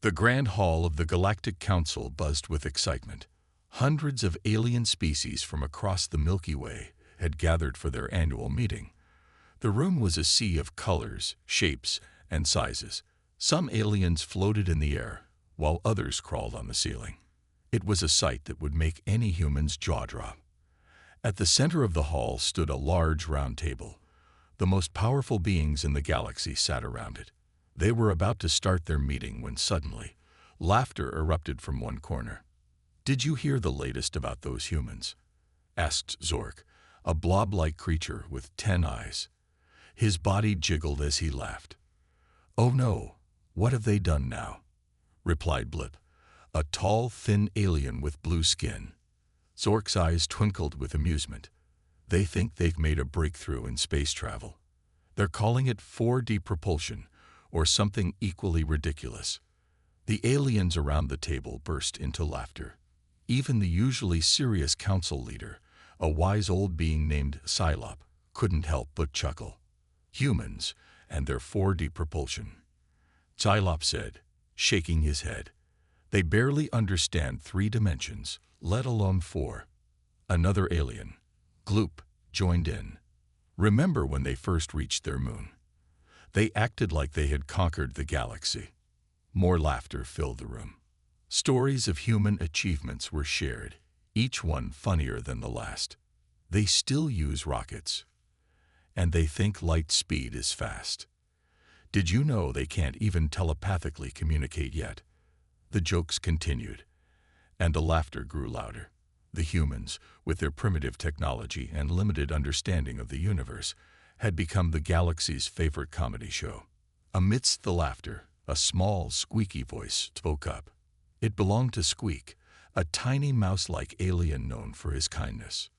The Grand Hall of the Galactic Council buzzed with excitement. Hundreds of alien species from across the Milky Way had gathered for their annual meeting. The room was a sea of colors, shapes, and sizes. Some aliens floated in the air, while others crawled on the ceiling. It was a sight that would make any human's jaw drop. At the center of the hall stood a large round table. The most powerful beings in the galaxy sat around it. They were about to start their meeting when suddenly, laughter erupted from one corner. "Did you hear the latest about those humans?" asked Zork, a blob-like creature with 10 eyes. His body jiggled as he laughed. "Oh no, what have they done now?" replied Blip, a tall, thin alien with blue skin. Zork's eyes twinkled with amusement. "They think they've made a breakthrough in space travel. They're calling it 4D propulsion, or something equally ridiculous." The aliens around the table burst into laughter. Even the usually serious council leader, a wise old being named Psylop, couldn't help but chuckle. "Humans and their 4D propulsion," Psylop said, shaking his head. "They barely understand 3 dimensions, let alone 4. Another alien, Gloop, joined in. "Remember when they first reached their moon? They acted like they had conquered the galaxy." More laughter filled the room. Stories of human achievements were shared, each one funnier than the last. "They still use rockets, and they think light speed is fast. Did you know they can't even telepathically communicate yet?" The jokes continued, and the laughter grew louder. The humans, with their primitive technology and limited understanding of the universe, had become the galaxy's favorite comedy show. Amidst the laughter, a small, squeaky voice spoke up. It belonged to Squeak, a tiny mouse-like alien known for his kindness.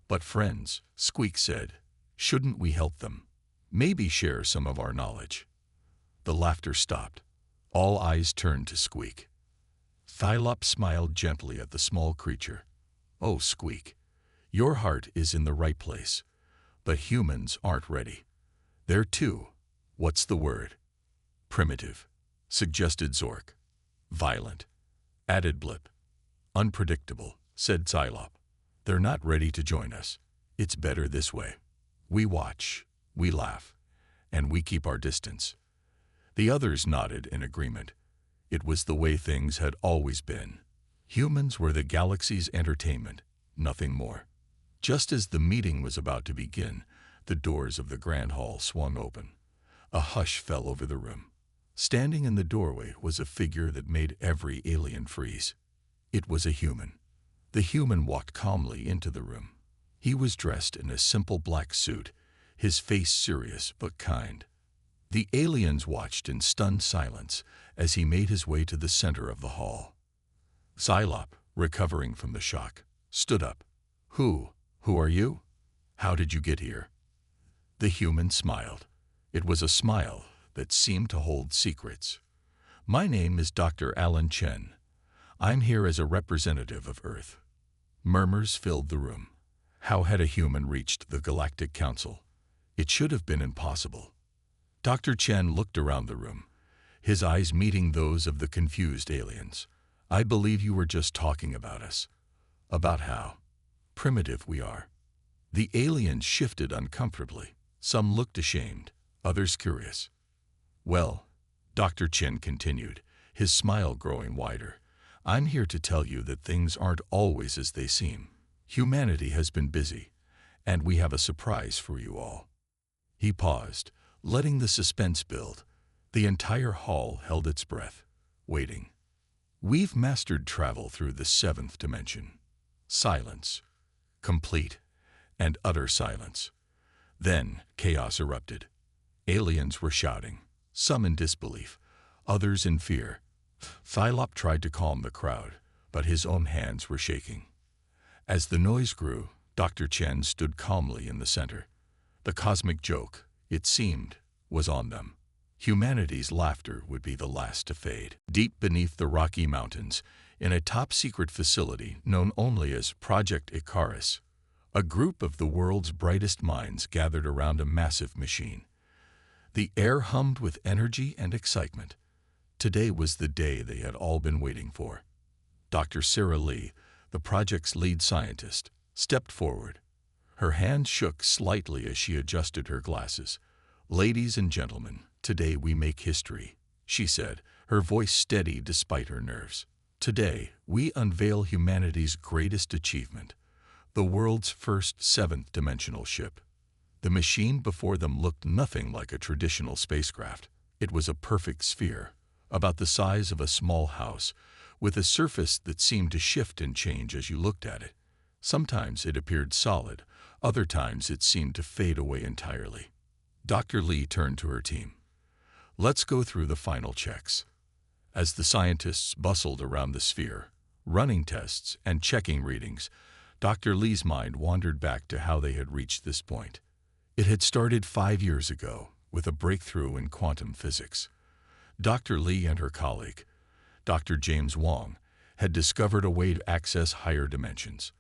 "But friends," Squeak said, "shouldn't we help them? Maybe share some of our knowledge?" The laughter stopped. All eyes turned to Squeak. Thylop smiled gently at the small creature. "Oh, Squeak, your heart is in the right place. But humans aren't ready. They're too, what's the word? Primitive," suggested Zork. "Violent," added Blip. "Unpredictable," said Psylop. "They're not ready to join us. It's better this way. We watch, we laugh, and we keep our distance." The others nodded in agreement. It was the way things had always been. Humans were the galaxy's entertainment, nothing more. Just as the meeting was about to begin, the doors of the Grand Hall swung open. A hush fell over the room. Standing in the doorway was a figure that made every alien freeze. It was a human. The human walked calmly into the room. He was dressed in a simple black suit, his face serious but kind. The aliens watched in stunned silence as he made his way to the center of the hall. Psylop, recovering from the shock, stood up. Who are you? How did you get here?" The human smiled. It was a smile that seemed to hold secrets. "My name is Dr. Alan Chen. I'm here as a representative of Earth." Murmurs filled the room. How had a human reached the Galactic Council? It should have been impossible. Dr. Chen looked around the room, his eyes meeting those of the confused aliens. "I believe you were just talking about us. About how primitive we are." The aliens shifted uncomfortably. Some looked ashamed, others curious. "Well," Dr. Chen continued, his smile growing wider, "I'm here to tell you that things aren't always as they seem. Humanity has been busy, and we have a surprise for you all." He paused, letting the suspense build. The entire hall held its breath, waiting. "We've mastered travel through the 7th dimension." Silence. Complete and utter silence. Then chaos erupted. Aliens were shouting, some in disbelief, others in fear. Thylop tried to calm the crowd, but his own hands were shaking. As the noise grew, Dr. Chen stood calmly in the center. The cosmic joke, it seemed, was on them. Humanity's laughter would be the last to fade. Deep beneath the Rocky Mountains, in a top-secret facility known only as Project Icarus, a group of the world's brightest minds gathered around a massive machine. The air hummed with energy and excitement. Today was the day they had all been waiting for. Dr. Sarah Lee, the project's lead scientist, stepped forward. Her hand shook slightly as she adjusted her glasses. "Ladies and gentlemen, today we make history," she said, her voice steady despite her nerves. "Today, we unveil humanity's greatest achievement, the world's first seventh-dimensional ship." The machine before them looked nothing like a traditional spacecraft. It was a perfect sphere, about the size of a small house, with a surface that seemed to shift and change as you looked at it. Sometimes it appeared solid, other times it seemed to fade away entirely. Dr. Lee turned to her team. "Let's go through the final checks." As the scientists bustled around the sphere, running tests and checking readings, Dr. Lee's mind wandered back to how they had reached this point. It had started 5 years ago with a breakthrough in quantum physics. Dr. Lee and her colleague, Dr. James Wong, had discovered a way to access higher dimensions.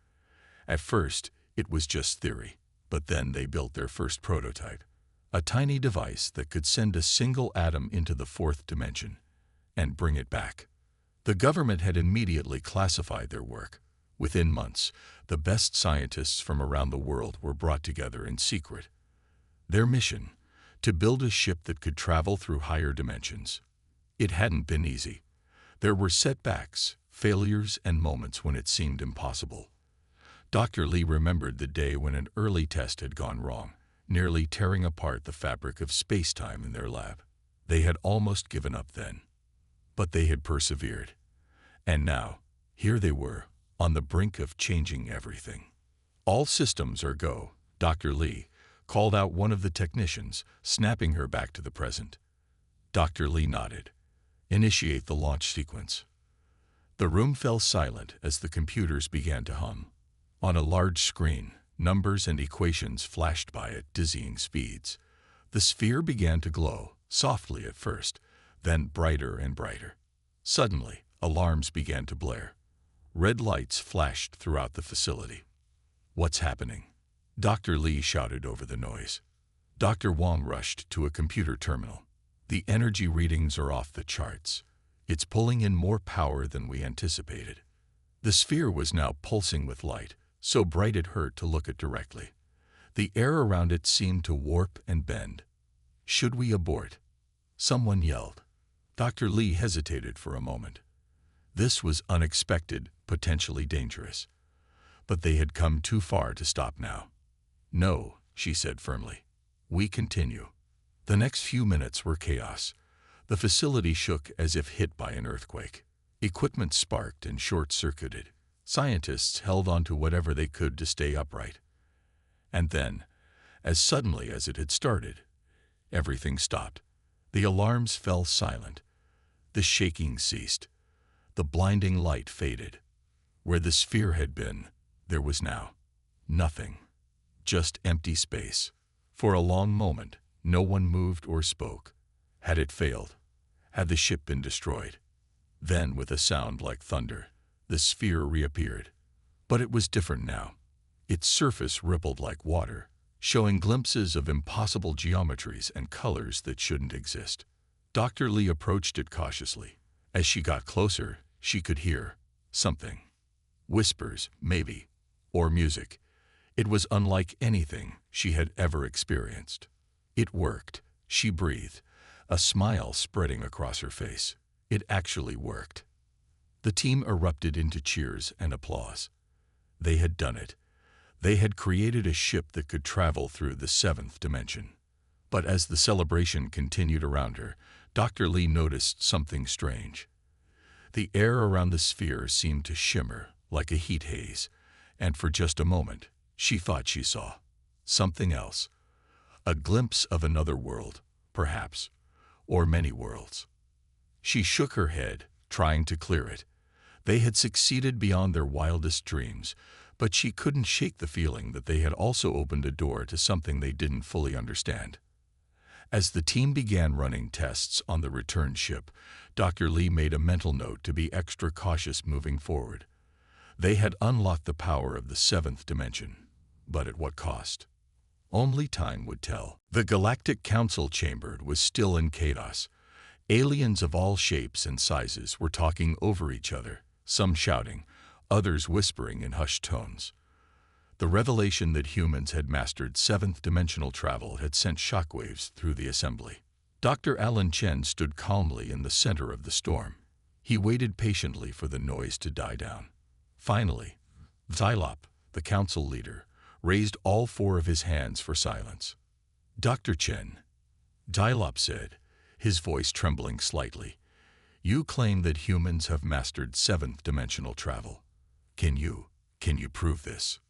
At first, it was just theory, but then they built their first prototype, a tiny device that could send a single atom into the fourth dimension and bring it back. The government had immediately classified their work. Within months, the best scientists from around the world were brought together in secret. Their mission, to build a ship that could travel through higher dimensions. It hadn't been easy. There were setbacks, failures, and moments when it seemed impossible. Dr. Lee remembered the day when an early test had gone wrong, nearly tearing apart the fabric of space-time in their lab. They had almost given up then. But they had persevered. And now, here they were, on the brink of changing everything. "All systems are go," Dr. Lee called out one of the technicians, snapping her back to the present. Dr. Lee nodded. "Initiate the launch sequence." The room fell silent as the computers began to hum. On a large screen, numbers and equations flashed by at dizzying speeds. The sphere began to glow, softly at first, then brighter and brighter. Suddenly, alarms began to blare. Red lights flashed throughout the facility. "What's happening?" Dr. Lee shouted over the noise. Dr. Wong rushed to a computer terminal. "The energy readings are off the charts. It's pulling in more power than we anticipated." The sphere was now pulsing with light, so bright it hurt to look at directly. The air around it seemed to warp and bend. "Should we abort?" Someone yelled. Dr. Lee hesitated for a moment. This was unexpected, potentially dangerous. But they had come too far to stop now. "No," she said firmly. "We continue." The next few minutes were chaos. The facility shook as if hit by an earthquake. Equipment sparked and short-circuited. Scientists held on to whatever they could to stay upright. And then, as suddenly as it had started, everything stopped. The alarms fell silent. The shaking ceased. The blinding light faded. Where the sphere had been, there was now nothing. Just empty space. For a long moment, no one moved or spoke. Had it failed? Had the ship been destroyed? Then, with a sound like thunder, the sphere reappeared. But it was different now. Its surface rippled like water, showing glimpses of impossible geometries and colors that shouldn't exist. Dr. Lee approached it cautiously. As she got closer, she could hear something. Whispers, maybe, or music. It was unlike anything she had ever experienced. It worked. She breathed, a smile spreading across her face. It actually worked. The team erupted into cheers and applause. They had done it. They had created a ship that could travel through the seventh dimension. But as the celebration continued around her, Dr. Lee noticed something strange. The air around the sphere seemed to shimmer like a heat haze, and for just a moment, she thought she saw something else. A glimpse of another world, perhaps, or many worlds. She shook her head, trying to clear it. They had succeeded beyond their wildest dreams, but she couldn't shake the feeling that they had also opened a door to something they didn't fully understand. As the team began running tests on the return ship, Dr. Lee made a mental note to be extra cautious moving forward. They had unlocked the power of the seventh dimension, but at what cost? Only time would tell. The Galactic Council chamber was still in chaos. Aliens of all shapes and sizes were talking over each other, some shouting, others whispering in hushed tones. The revelation that humans had mastered seventh-dimensional travel had sent shockwaves through the assembly. Dr. Alan Chen stood calmly in the center of the storm. He waited patiently for the noise to die down. Finally, Xylop, the council leader, raised all four of his hands for silence. "Dr. Chen," Xylop said, his voice trembling slightly, "you claim that humans have mastered seventh-dimensional travel. Can you prove this?"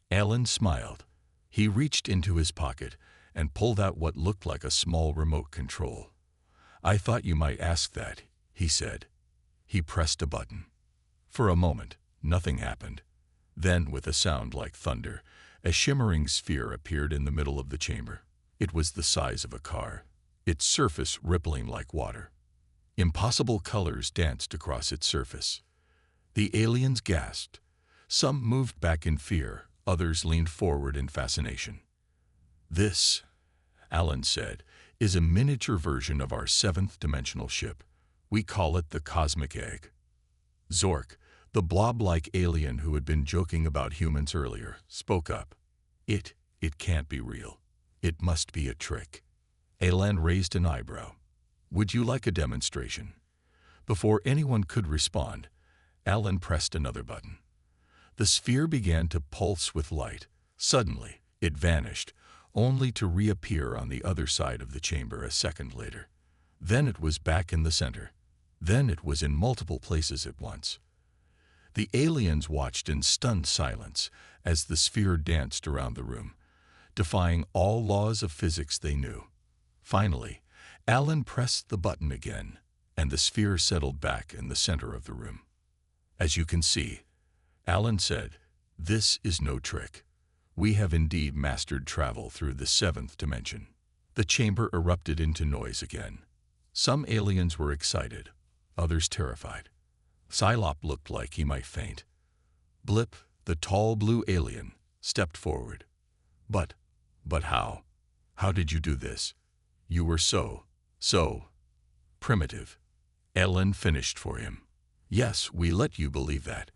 Alan smiled. He reached into his pocket and pulled out what looked like a small remote control. "I thought you might ask that," he said. He pressed a button. For a moment, nothing happened. Then, with a sound like thunder, a shimmering sphere appeared in the middle of the chamber. It was the size of a car, its surface rippling like water. Impossible colors danced across its surface. The aliens gasped. Some moved back in fear, others leaned forward in fascination. "This," Alan said, "is a miniature version of our seventh-dimensional ship. We call it the Cosmic Egg." Zork, the blob-like alien who had been joking about humans earlier, spoke up. It can't be real. It must be a trick." Alan raised an eyebrow. "Would you like a demonstration?" Before anyone could respond, Alan pressed another button. The sphere began to pulse with light. Suddenly, it vanished, only to reappear on the other side of the chamber a second later. Then it was back in the center. Then it was in multiple places at once. The aliens watched in stunned silence as the sphere danced around the room, defying all laws of physics they knew. Finally, Alan pressed the button again, and the sphere settled back in the center of the room. "As you can see," Alan said, "this is no trick. We have indeed mastered travel through the seventh dimension." The chamber erupted into noise again. Some aliens were excited, others terrified. Xylop looked like he might faint. Blip, the tall blue alien, stepped forward. But how? How did you do this? You were so primitive." Ellen finished for him. "Yes, we let you believe that.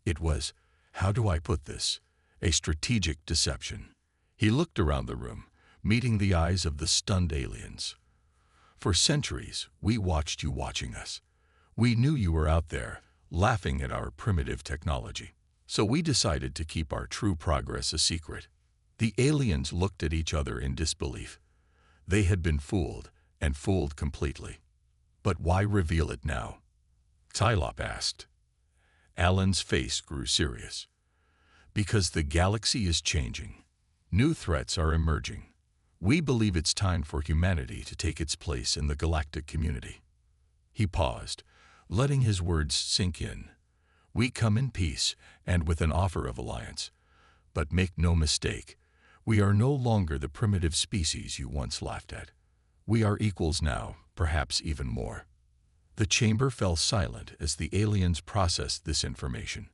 It was, how do I put this, a strategic deception." He looked around the room, meeting the eyes of the stunned aliens. "For centuries, we watched you watching us. We knew you were out there, laughing at our primitive technology. So we decided to keep our true progress a secret." The aliens looked at each other in disbelief. They had been fooled, and fooled completely. "But why reveal it now?" Xylop asked. Alan's face grew serious. "Because the galaxy is changing. New threats are emerging. We believe it's time for humanity to take its place in the galactic community." He paused, letting his words sink in. "We come in peace and with an offer of alliance. But make no mistake, we are no longer the primitive species you once laughed at. We are equals now, perhaps even more." The chamber fell silent as the aliens processed this information.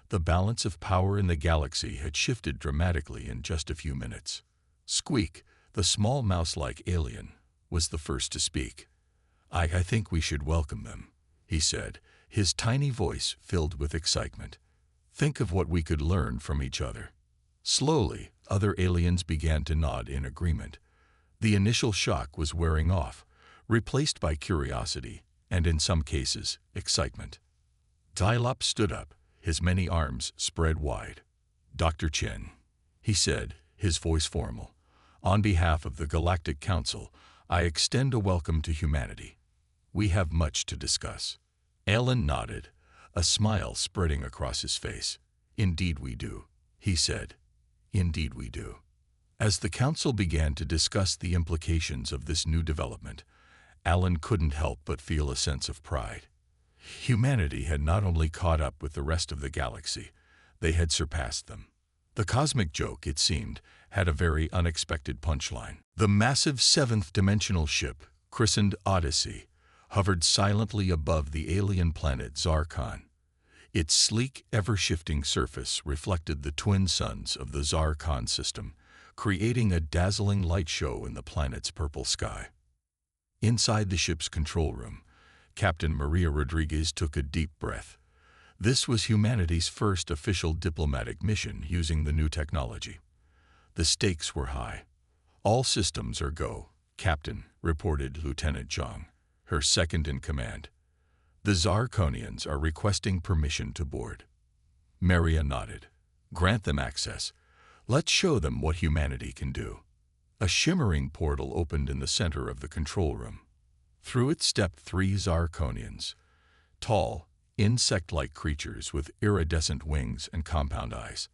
The balance of power in the galaxy had shifted dramatically in just a few minutes. Squeak, the small mouse-like alien, was the first to speak. I think we should welcome them," he said, his tiny voice filled with excitement. "Think of what we could learn from each other." Slowly, other aliens began to nod in agreement. The initial shock was wearing off, replaced by curiosity and, in some cases, excitement. Xylop stood up, his many arms spread wide. "Dr. Chen," he said, his voice formal, "on behalf of the Galactic Council, I extend a welcome to humanity. We have much to discuss." Alan nodded, a smile spreading across his face. "Indeed we do," he said. "Indeed we do." As the council began to discuss the implications of this new development, Alan couldn't help but feel a sense of pride. Humanity had not only caught up with the rest of the galaxy, they had surpassed them. The cosmic joke, it seemed, had a very unexpected punchline. The massive seventh-dimensional ship, christened Odyssey, hovered silently above the alien planet Zarkon. Its sleek, ever-shifting surface reflected the twin suns of the Zarkon system, creating a dazzling light show in the planet's purple sky. Inside the ship's control room, Captain Maria Rodriguez took a deep breath. This was humanity's first official diplomatic mission using the new technology. The stakes were high. "All systems are go, Captain," reported Lieutenant Zhang, her second in command. "The Zarkonians are requesting permission to board." Maria nodded. "Grant them access. Let's show them what humanity can do." A shimmering portal opened in the center of the control room. Through it stepped 3 Zarkonians, tall, insect-like creatures with iridescent wings and compound eyes.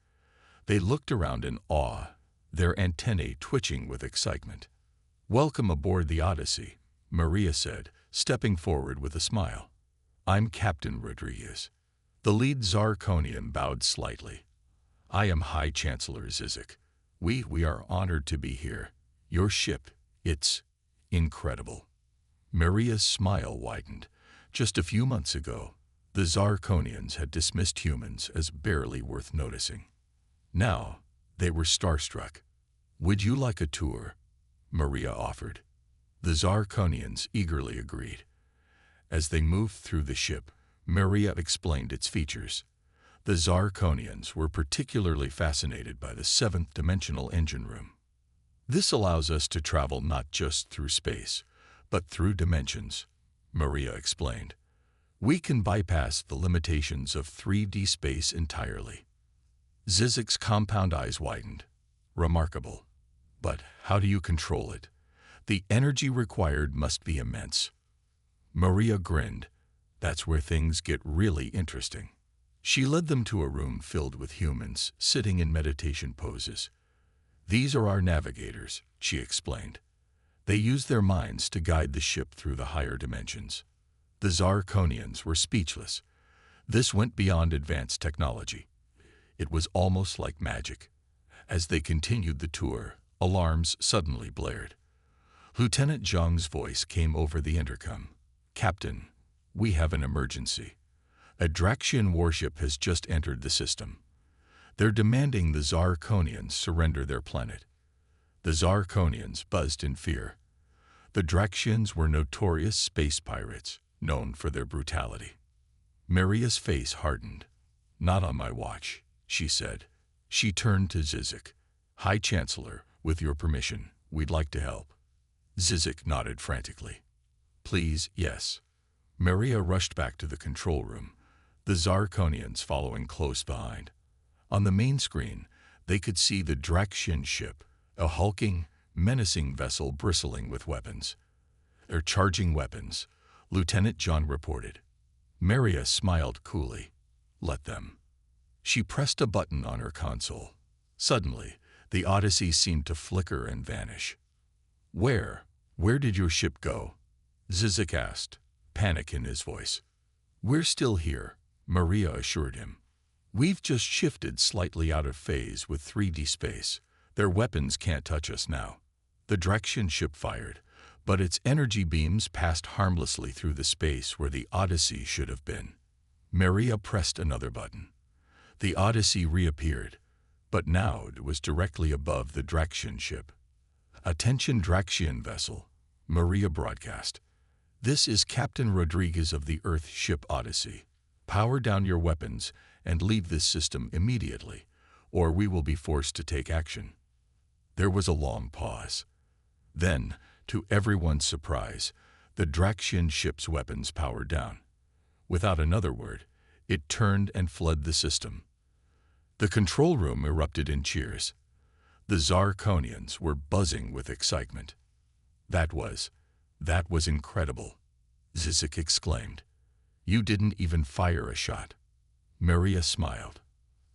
They looked around in awe, their antennae twitching with excitement. "Welcome aboard the Odyssey," Maria said, stepping forward with a smile. "I'm Captain Rodriguez." The lead Zarkonian bowed slightly. "I am High Chancellor Zizek. We are honored to be here. Your ship, it's incredible." Maria's smile widened. Just a few months ago, the Zarkonians had dismissed humans as barely worth noticing. Now, they were starstruck. "Would you like a tour?" Maria offered. The Zarkonians eagerly agreed. As they moved through the ship, Maria explained its features. The Zarkonians were particularly fascinated by the 7th-dimensional engine room. "This allows us to travel not just through space, but through dimensions," Maria explained. "We can bypass the limitations of 3D space entirely." Zizek's compound eyes widened. "Remarkable. But how do you control it? The energy required must be immense." Maria grinned. "That's where things get really interesting." She led them to a room filled with humans sitting in meditation poses. "These are our navigators," she explained. "They use their minds to guide the ship through the higher dimensions." The Zarkonians were speechless. This went beyond advanced technology. It was almost like magic. As they continued the tour, alarms suddenly blared. Lieutenant Zhang's voice came over the intercom. "Captain, we have an emergency. A Draxian warship has just entered the system. They're demanding the Zarkonians surrender their planet." The Zarkonians buzzed in fear. The Draxians were notorious space pirates, known for their brutality. Maria's face hardened. "Not on my watch," she said. She turned to Zizek. "High Chancellor, with your permission, we'd like to help." Zizek nodded frantically. "Please, yes." Maria rushed back to the control room, the Zarkonians following close behind. On the main screen, they could see the Draxian ship, a hulking, menacing vessel bristling with weapons. "They're charging weapons," Lieutenant John reported. Maria smiled coolly. "Let them." She pressed a button on her console. Suddenly, the Odyssey seemed to flicker and vanish. Where did your ship go?" Zizek asked, panic in his voice. "We're still here," Maria assured him. "We've just shifted slightly out of phase with 3D space. Their weapons can't touch us now." The Draxian ship fired, but its energy beams passed harmlessly through the space where the Odyssey should have been. Maria pressed another button. The Odyssey reappeared, but now it was directly above the Draxian ship. "Attention Draxian vessel," Maria broadcast. "This is Captain Rodriguez of the Earth ship Odyssey. Power down your weapons and leave this system immediately, or we will be forced to take action." There was a long pause. Then, to everyone's surprise, the Draxian ship's weapons powered down. Without another word, it turned and fled the system. The control room erupted in cheers. The Zarkonians were buzzing with excitement. That was incredible," Zizek exclaimed. "You didn't even fire a shot." Maria smiled.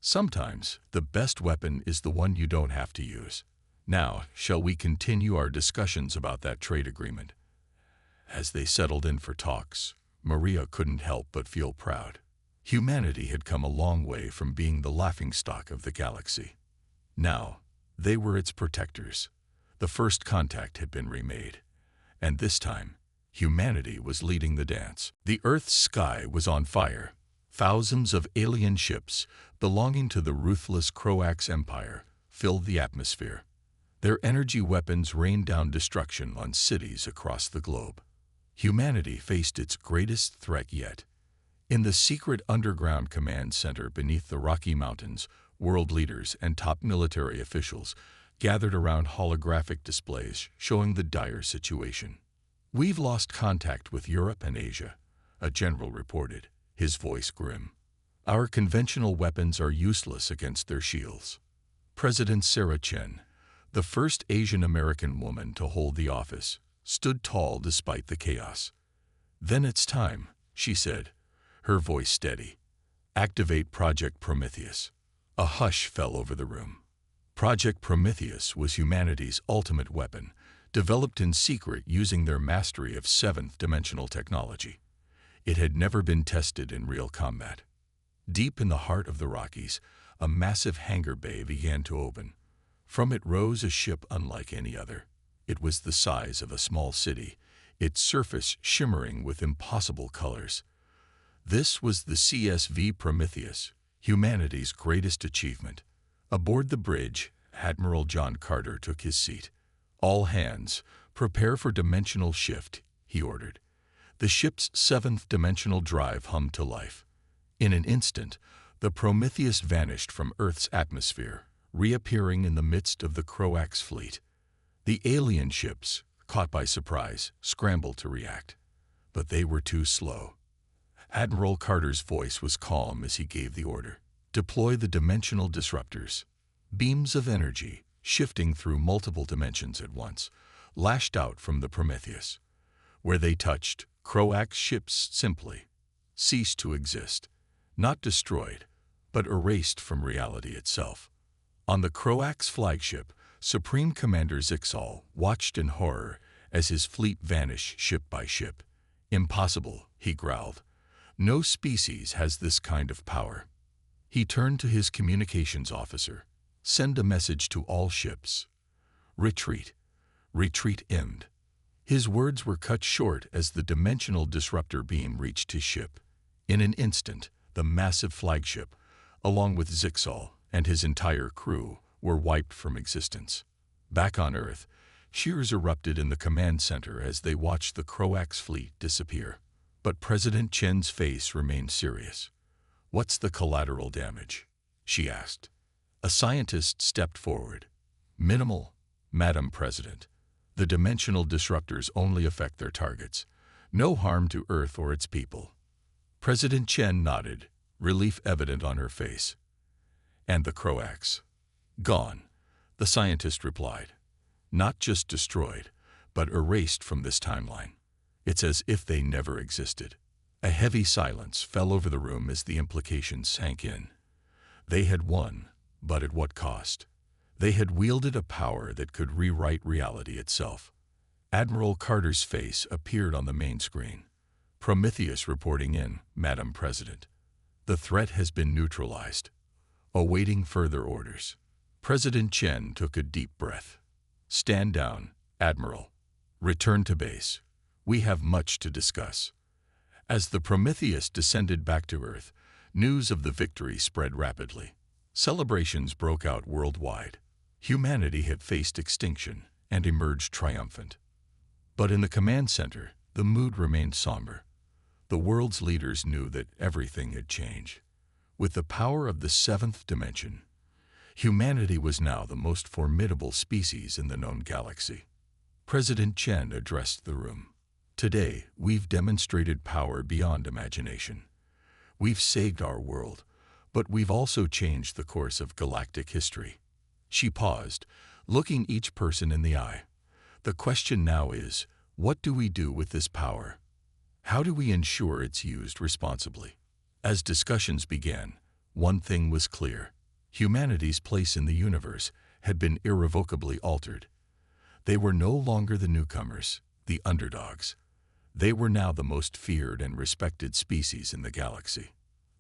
"Sometimes the best weapon is the one you don't have to use. Now, shall we continue our discussions about that trade agreement?" As they settled in for talks, Maria couldn't help but feel proud. Humanity had come a long way from being the laughingstock of the galaxy. Now, they were its protectors. The first contact had been remade, and this time, humanity was leading the dance. The Earth's sky was on fire. Thousands of alien ships, belonging to the ruthless Croax Empire, filled the atmosphere. Their energy weapons rained down destruction on cities across the globe. Humanity faced its greatest threat yet. In the secret underground command center beneath the Rocky Mountains, world leaders and top military officials gathered around holographic displays showing the dire situation. "We've lost contact with Europe and Asia," a general reported, his voice grim. "Our conventional weapons are useless against their shields." President Sarah Chen, the first Asian American woman to hold the office, stood tall despite the chaos. "Then it's time," she said, her voice steady. "Activate Project Prometheus." A hush fell over the room. Project Prometheus was humanity's ultimate weapon, developed in secret using their mastery of seventh-dimensional technology. It had never been tested in real combat. Deep in the heart of the Rockies, a massive hangar bay began to open. From it rose a ship unlike any other. It was the size of a small city, its surface shimmering with impossible colors. This was the CSV Prometheus, humanity's greatest achievement. Aboard the bridge, Admiral John Carter took his seat. "All hands, prepare for dimensional shift," he ordered. The ship's seventh-dimensional drive hummed to life. In an instant, the Prometheus vanished from Earth's atmosphere, reappearing in the midst of the Croax fleet. The alien ships, caught by surprise, scrambled to react. But they were too slow. Admiral Carter's voice was calm as he gave the order. "Deploy the dimensional disruptors." Beams of energy, shifting through multiple dimensions at once, lashed out from the Prometheus. Where they touched, Croax ships simply ceased to exist, not destroyed, but erased from reality itself. On the Croax flagship, Supreme Commander Zixal watched in horror as his fleet vanished ship by ship. "Impossible," he growled. "No species has this kind of power." He turned to his communications officer. "Send a message to all ships. Retreat. Retreat end." His words were cut short as the dimensional disruptor beam reached his ship. In an instant, the massive flagship, along with Zixal and his entire crew, were wiped from existence. Back on Earth, cheers erupted in the command center as they watched the Croax fleet disappear. But President Chen's face remained serious. "What's the collateral damage?" she asked. A scientist stepped forward. "Minimal, Madam President. The dimensional disruptors only affect their targets. No harm to Earth or its people." President Chen nodded, relief evident on her face. "And the Croax?" "Gone," the scientist replied. "Not just destroyed, but erased from this timeline. It's as if they never existed." A heavy silence fell over the room as the implications sank in. They had won, but at what cost? They had wielded a power that could rewrite reality itself. Admiral Carter's face appeared on the main screen. "Prometheus reporting in, Madam President. The threat has been neutralized. Awaiting further orders." President Chen took a deep breath. "Stand down, Admiral. Return to base. We have much to discuss." As the Prometheus descended back to Earth, news of the victory spread rapidly. Celebrations broke out worldwide. Humanity had faced extinction and emerged triumphant. But in the command center, the mood remained somber. The world's leaders knew that everything had changed. With the power of the seventh dimension, humanity was now the most formidable species in the known galaxy. President Chen addressed the room. "Today, we've demonstrated power beyond imagination. We've saved our world, but we've also changed the course of galactic history." She paused, looking each person in the eye. "The question now is, what do we do with this power? How do we ensure it's used responsibly?" As discussions began, one thing was clear. Humanity's place in the universe had been irrevocably altered. They were no longer the newcomers, the underdogs. They were now the most feared and respected species in the galaxy.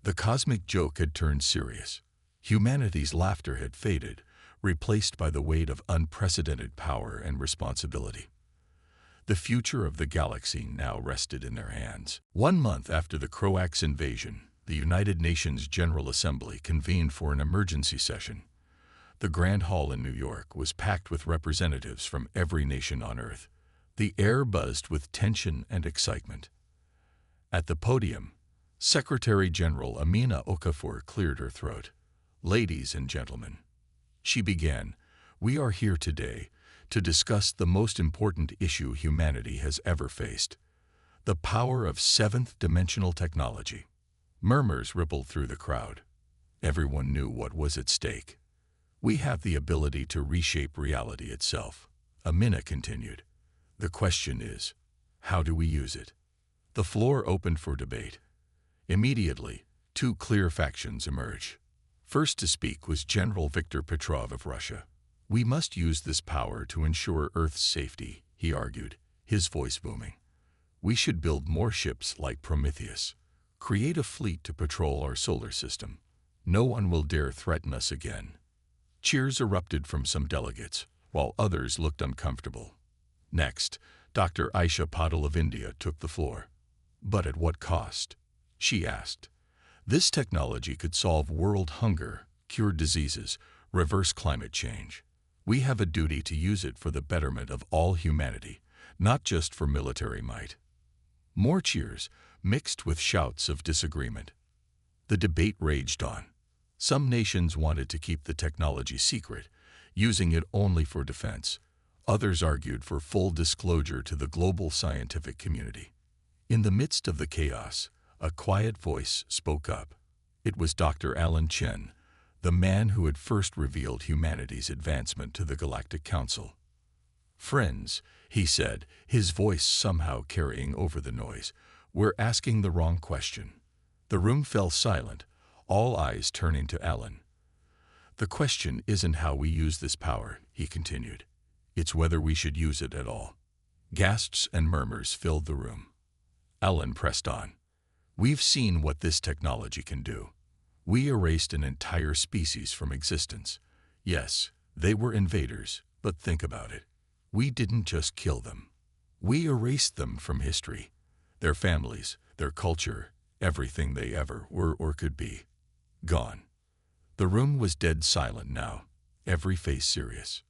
The cosmic joke had turned serious. Humanity's laughter had faded, replaced by the weight of unprecedented power and responsibility. The future of the galaxy now rested in their hands. 1 month after the Croax invasion, the United Nations General Assembly convened for an emergency session. The Grand Hall in New York was packed with representatives from every nation on Earth. The air buzzed with tension and excitement. At the podium, Secretary General Amina Okafor cleared her throat. "Ladies and gentlemen," she began, "we are here today to discuss the most important issue humanity has ever faced: the power of seventh-dimensional technology." Murmurs rippled through the crowd. Everyone knew what was at stake. "We have the ability to reshape reality itself," Amina continued. "The question is, how do we use it?" The floor opened for debate. Immediately, two clear factions emerged. First to speak was General Viktor Petrov of Russia. "We must use this power to ensure Earth's safety," he argued, his voice booming. "We should build more ships like Prometheus, create a fleet to patrol our solar system. No one will dare threaten us again." Cheers erupted from some delegates, while others looked uncomfortable. Next, Dr. Aisha Patel of India took the floor. "But at what cost?" she asked. "This technology could solve world hunger, cure diseases, reverse climate change. We have a duty to use it for the betterment of all humanity, not just for military might." More cheers, mixed with shouts of disagreement. The debate raged on. Some nations wanted to keep the technology secret, using it only for defense. Others argued for full disclosure to the global scientific community. In the midst of the chaos, a quiet voice spoke up. It was Dr. Alan Chen, the man who had first revealed humanity's advancement to the Galactic Council. "Friends," he said, his voice somehow carrying over the noise, "we're asking the wrong question." The room fell silent, all eyes turning to Alan. "The question isn't how we use this power," he continued. "It's whether we should use it at all." Gasps and murmurs filled the room. Alan pressed on. "We've seen what this technology can do. We erased an entire species from existence. Yes, they were invaders, but think about it. We didn't just kill them. We erased them from history, their families, their culture, everything they ever were or could be. Gone." The room was dead silent now, every face serious.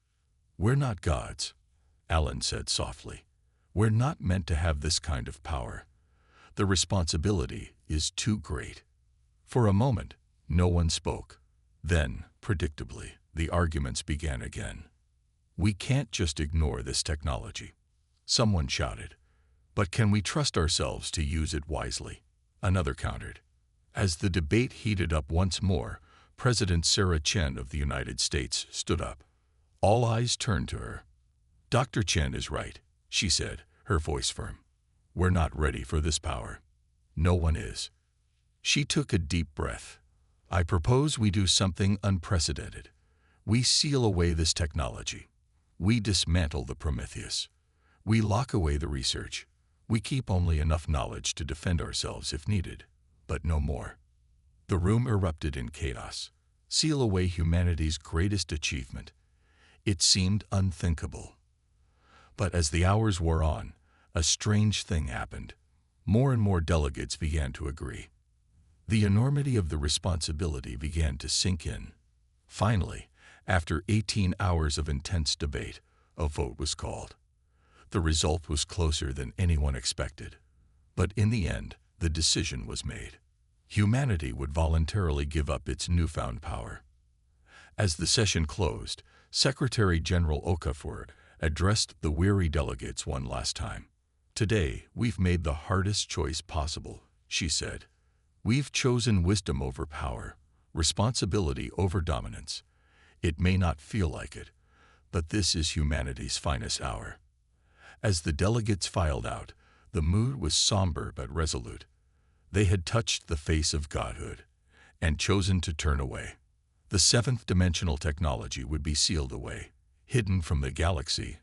"We're not gods," Alan said softly. "We're not meant to have this kind of power. The responsibility is too great." For a moment, no one spoke. Then, predictably, the arguments began again. "We can't just ignore this technology," someone shouted. "But can we trust ourselves to use it wisely?" another countered. As the debate heated up once more, President Sarah Chen of the United States stood up. All eyes turned to her. "Dr. Chen is right," she said, her voice firm. "We're not ready for this power. No one is." She took a deep breath. "I propose we do something unprecedented. We seal away this technology. We dismantle the Prometheus. We lock away the research. We keep only enough knowledge to defend ourselves if needed, but no more." The room erupted in chaos. Seal away humanity's greatest achievement. It seemed unthinkable. But as the hours wore on, a strange thing happened. More and more delegates began to agree. The enormity of the responsibility began to sink in. Finally, after 18 hours of intense debate, a vote was called. The result was closer than anyone expected. But in the end, the decision was made. Humanity would voluntarily give up its newfound power. As the session closed, Secretary General Okafor addressed the weary delegates one last time. "Today, we've made the hardest choice possible," she said. "We've chosen wisdom over power, responsibility over dominance. It may not feel like it, but this is humanity's finest hour." As the delegates filed out, the mood was somber but resolute. They had touched the face of godhood and chosen to turn away. The seventh-dimensional technology would be sealed away, hidden from the galaxy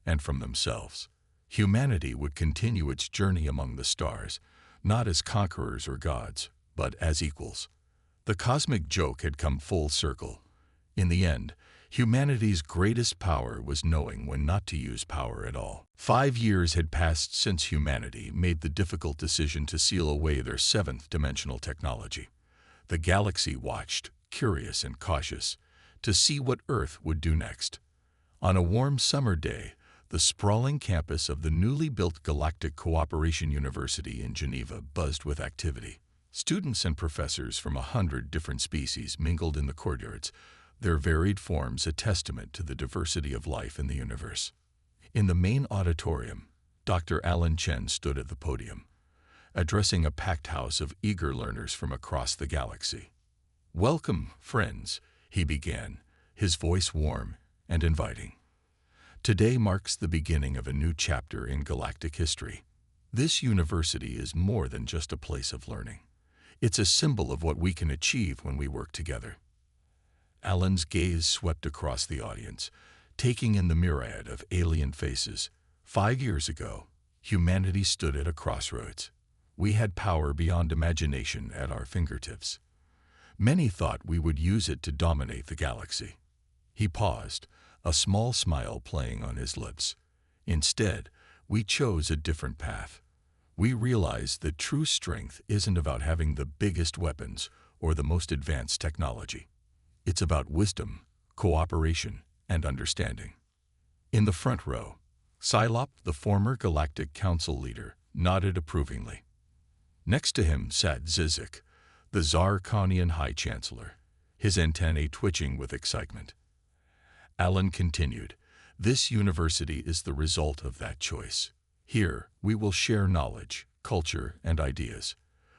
and from themselves. Humanity would continue its journey among the stars, not as conquerors or gods, but as equals. The cosmic joke had come full circle. In the end, humanity's greatest power was knowing when not to use power at all. 5 years had passed since humanity made the difficult decision to seal away their seventh-dimensional technology. The galaxy watched, curious and cautious, to see what Earth would do next. On a warm summer day, The sprawling campus of the newly built Galactic Cooperation University in Geneva buzzed with activity. Students and professors from 100 different species mingled in the courtyards, their varied forms a testament to the diversity of life in the universe. In the main auditorium, Dr. Alan Chen stood at the podium, addressing a packed house of eager learners from across the galaxy. "Welcome, friends," he began, his voice warm and inviting. "Today marks the beginning of a new chapter in galactic history. This university is more than just a place of learning. It's a symbol of what we can achieve when we work together." Alan's gaze swept across the audience, taking in the myriad of alien faces. 5 years ago, humanity stood at a crossroads. We had power beyond imagination at our fingertips. Many thought we would use it to dominate the galaxy. He paused, a small smile playing on his lips. Instead, we chose a different path. We realized that true strength isn't about having the biggest weapons or the most advanced technology. It's about wisdom, cooperation, and understanding. In the front row, Psylop, the former Galactic Council leader, nodded approvingly. Next to him sat Zizek, the Zarkonian High Chancellor, his antennae twitching with excitement. Alan continued, "This university is the result of that choice. Here, we will share knowledge, culture, and ideas.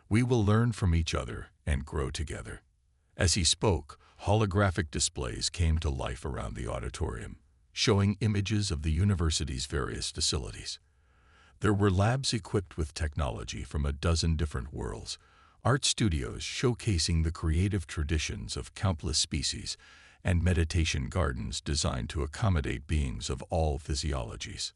We will learn from each other and grow together." As he spoke, holographic displays came to life around the auditorium, showing images of the university's various facilities. There were labs equipped with technology from a dozen different worlds, art studios showcasing the creative traditions of countless species, and meditation gardens designed to accommodate beings of all physiologies.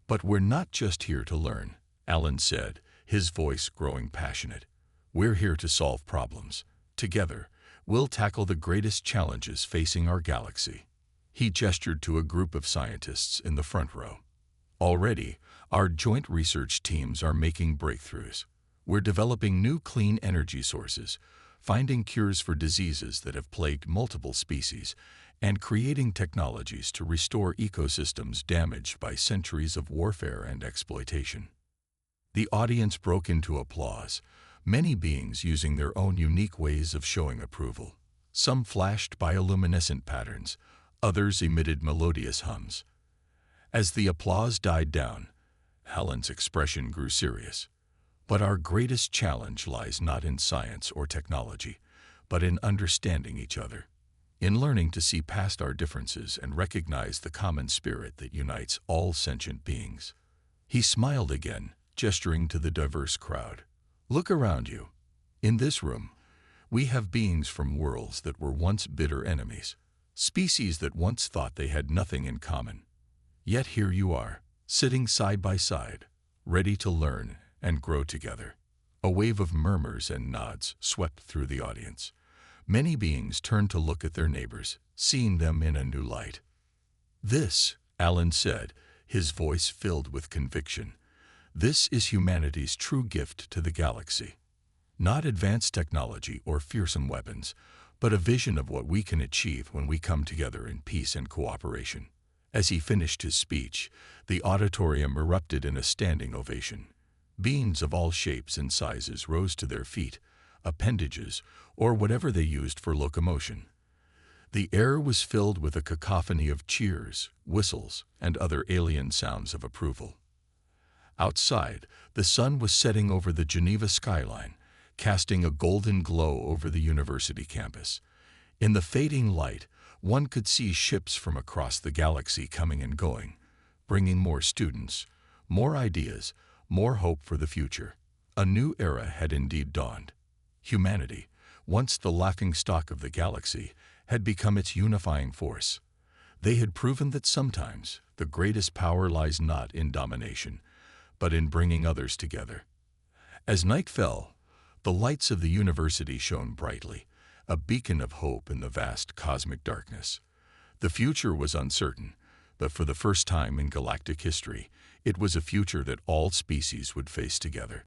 "But we're not just here to learn," Alan said, his voice growing passionate. "We're here to solve problems. Together, we'll tackle the greatest challenges facing our galaxy." He gestured to a group of scientists in the front row. "Already, our joint research teams are making breakthroughs. We're developing new clean energy sources, finding cures for diseases that have plagued multiple species, and creating technologies to restore ecosystems damaged by centuries of warfare and exploitation." The audience broke into applause, many beings using their own unique ways of showing approval. Some flashed bioluminescent patterns, others emitted melodious hums. As the applause died down, Alan's expression grew serious. "But our greatest challenge lies not in science or technology, but in understanding each other, in learning to see past our differences and recognize the common spirit that unites all sentient beings." He smiled again, gesturing to the diverse crowd. "Look around you. In this room, we have beings from worlds that were once bitter enemies, species that once thought they had nothing in common. Yet here you are, sitting side by side, ready to learn and grow together." A wave of murmurs and nods swept through the audience. Many beings turned to look at their neighbors, seeing them in a new light. "This," Alan said, his voice filled with conviction, "this is humanity's true gift to the galaxy. Not advanced technology or fearsome weapons, but a vision of what we can achieve when we come together in peace and cooperation." As he finished his speech, the auditorium erupted in a standing ovation. Beings of all shapes and sizes rose to their feet, appendages, or whatever they used for locomotion. The air was filled with a cacophony of cheers, whistles, and other alien sounds of approval. Outside, the sun was setting over the Geneva skyline, casting a golden glow over the university campus. In the fading light, one could see ships from across the galaxy coming and going, bringing more students, more ideas, more hope for the future. A new era had indeed dawned. Humanity, once the laughingstock of the galaxy, had become its unifying force. They had proven that sometimes the greatest power lies not in domination, but in bringing others together. As night fell, the lights of the university shone brightly, a beacon of hope in the vast cosmic darkness. The future was uncertain, but for the first time in galactic history, it was a future that all species would face together.